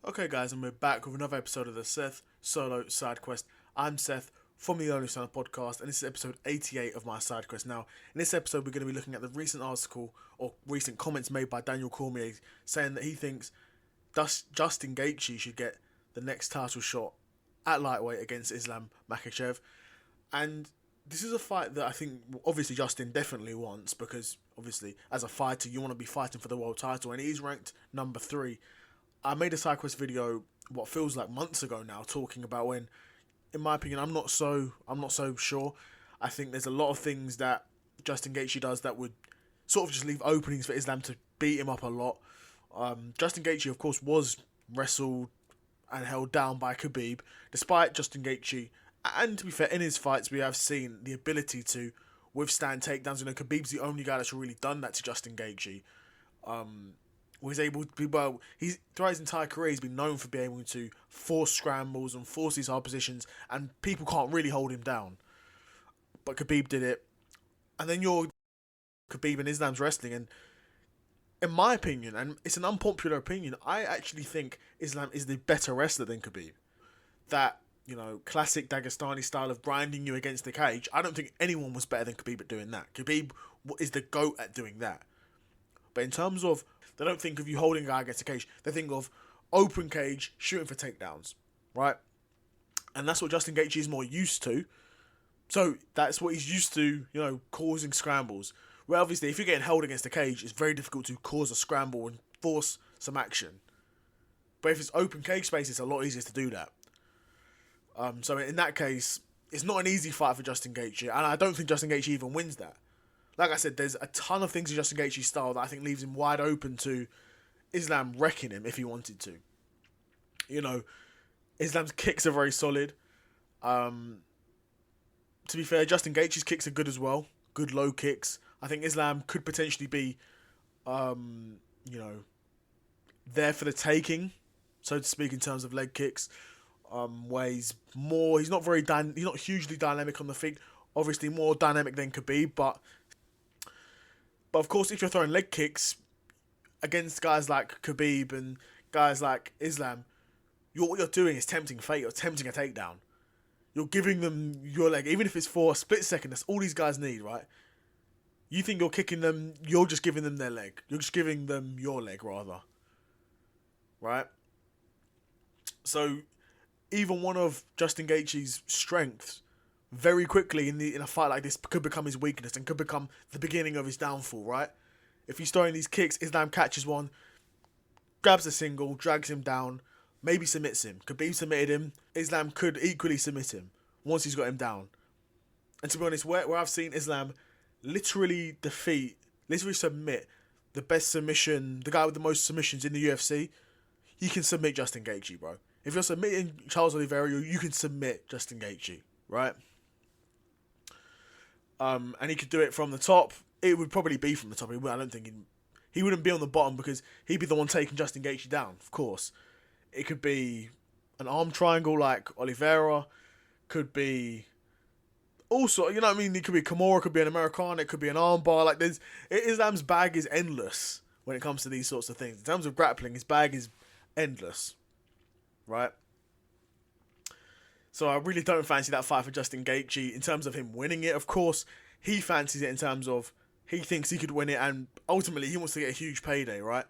Okay, guys, and we're back with another episode of the Seth Solo Side Quest. I'm Seth from the Only Sound podcast, and this is episode 88 of my side quest. Now, in this episode, we're going to be looking at the recent article or recent comments made by Daniel Cormier saying that he thinks Justin Gaethje should get the next title shot at lightweight against Islam Makhachev. And this is a fight that I think, obviously, Justin definitely wants because, obviously, as a fighter, you want to be fighting for the world title, and he's ranked number 3. I made a side quest video what feels like months ago now, talking about when, in my opinion, I'm not so sure. I think there's a lot of things that Justin Gaethje does that would sort of just leave openings for Islam to beat him up a lot. Justin Gaethje, of course, was wrestled and held down by Khabib. Despite Justin Gaethje, and to be fair, in his fights, we have seen the ability to withstand takedowns. You know, Khabib's the only guy that's really done that to Justin Gaethje. Was able to be, well, throughout his entire career, he's been known for being able to force scrambles and force these hard positions, and people can't really hold him down. But Khabib did it. And then you're Khabib and Islam's wrestling, and in my opinion, and it's an unpopular opinion, I actually think Islam is the better wrestler than Khabib. That, you know, classic Dagestani style of grinding you against the cage, I don't think anyone was better than Khabib at doing that. Khabib is the GOAT at doing that. But in terms of, they don't think of you holding a guy against a cage. They think of open cage, shooting for takedowns, right? And that's what Justin Gaethje is more used to. So that's what he's used to, you know, causing scrambles. Well, obviously, if you're getting held against a cage, it's very difficult to cause a scramble and force some action. But if it's open cage space, it's a lot easier to do that. So in that case, it's not an easy fight for Justin Gaethje, and I don't think Justin Gaethje even wins that. Like I said, there's a ton of things in Justin Gaethje's style that I think leaves him wide open to Islam wrecking him if he wanted to. You know, Islam's kicks are very solid. To be fair, Justin Gaethje's kicks are good as well. Good low kicks. I think Islam could potentially be, you know, there for the taking, so to speak, in terms of leg kicks. Where he's not hugely dynamic on the feet. Obviously, more dynamic than Khabib, but of course, if you're throwing leg kicks against guys like Khabib and guys like Islam, what you're doing is tempting fate. You're tempting a takedown. You're giving them your leg, even if it's for a split second. That's all these guys need, right? You think you're kicking them, you're just giving them their leg. You're just giving them your leg, rather. Right? So, even one of Justin Gaethje's strengths, very quickly in a fight like this, could become his weakness and could become the beginning of his downfall, right? If he's throwing these kicks, Islam catches one, grabs a single, drags him down, maybe submits him. Khabib submitted him, Islam could equally submit him once he's got him down. And to be honest, where I've seen Islam literally submit the best submission, the guy with the most submissions in the UFC, he can submit Justin Gaethje, bro. If you're submitting Charles Oliveira, you can submit Justin Gaethje, right? And he could do it from the top. It would probably be from the top. I don't think he wouldn't be on the bottom because he'd be the one taking Justin Gaethje down, of course. It could be an arm triangle like Oliveira. Could be also, you know what I mean? It could be Kimura, it could be an Americana, it could be an armbar. Like Islam's bag is endless when it comes to these sorts of things. In terms of grappling, his bag is endless, right? So I really don't fancy that fight for Justin Gaethje in terms of him winning it. Of course, he fancies it in terms of he thinks he could win it, and ultimately he wants to get a huge payday, right?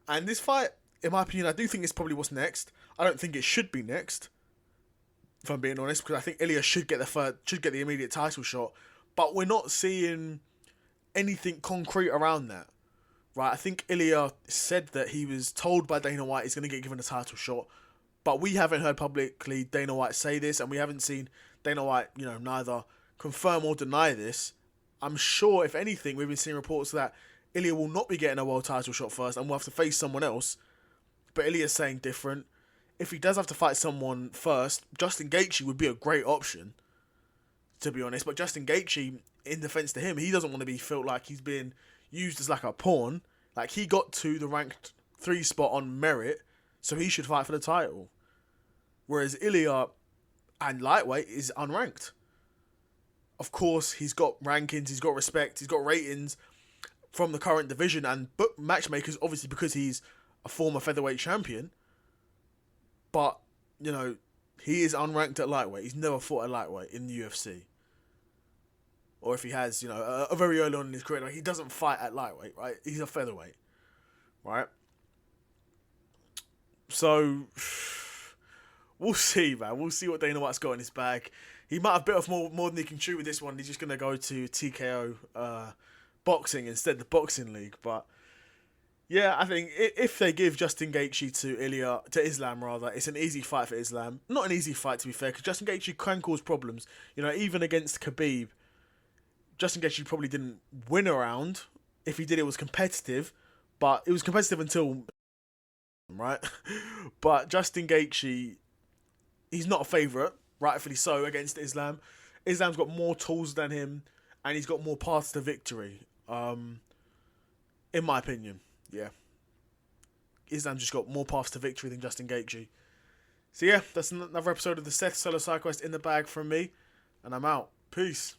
And this fight, in my opinion, I do think it's probably what's next. I don't think it should be next, if I'm being honest, because I think Ilya should get the immediate title shot, but we're not seeing anything concrete around that, right? I think Ilya said that he was told by Dana White he's going to get given a title shot. But we haven't heard publicly Dana White say this, and we haven't seen Dana White, you know, neither confirm or deny this. I'm sure, if anything, we've been seeing reports that Ilya will not be getting a world title shot first, and will have to face someone else. But Ilya's saying different. If he does have to fight someone first, Justin Gaethje would be a great option, to be honest. But Justin Gaethje, in defense to him, he doesn't want to be felt like he's been used as like a pawn. Like, he got to the ranked 3 spot on merit, so he should fight for the title. Whereas Ilya and lightweight is unranked. Of course, he's got rankings, he's got respect, he's got ratings from the current division and matchmakers, obviously because he's a former featherweight champion. But, he is unranked at lightweight. He's never fought at lightweight in the UFC. Or if he has, a very early on in his career, he doesn't fight at lightweight, right? He's a featherweight, right? So, we'll see, man. We'll see what Dana White's got in his bag. He might have bit off more than he can chew with this one. He's just going to go to TKO boxing instead, the boxing league. But, yeah, I think if they give Justin Gaethje to Islam, it's an easy fight for Islam. Not an easy fight, to be fair, because Justin Gaethje can cause problems. Even against Khabib, Justin Gaethje probably didn't win a round. If he did, it was competitive. But it was competitive until... right? But Justin Gaethje, he's not a favourite, rightfully so, against Islam. Islam's got more tools than him, and he's got more paths to victory. In my opinion, yeah. Islam's just got more paths to victory than Justin Gaethje. So yeah, that's another episode of the Seth Solo Side Quest in the bag from me, and I'm out. Peace.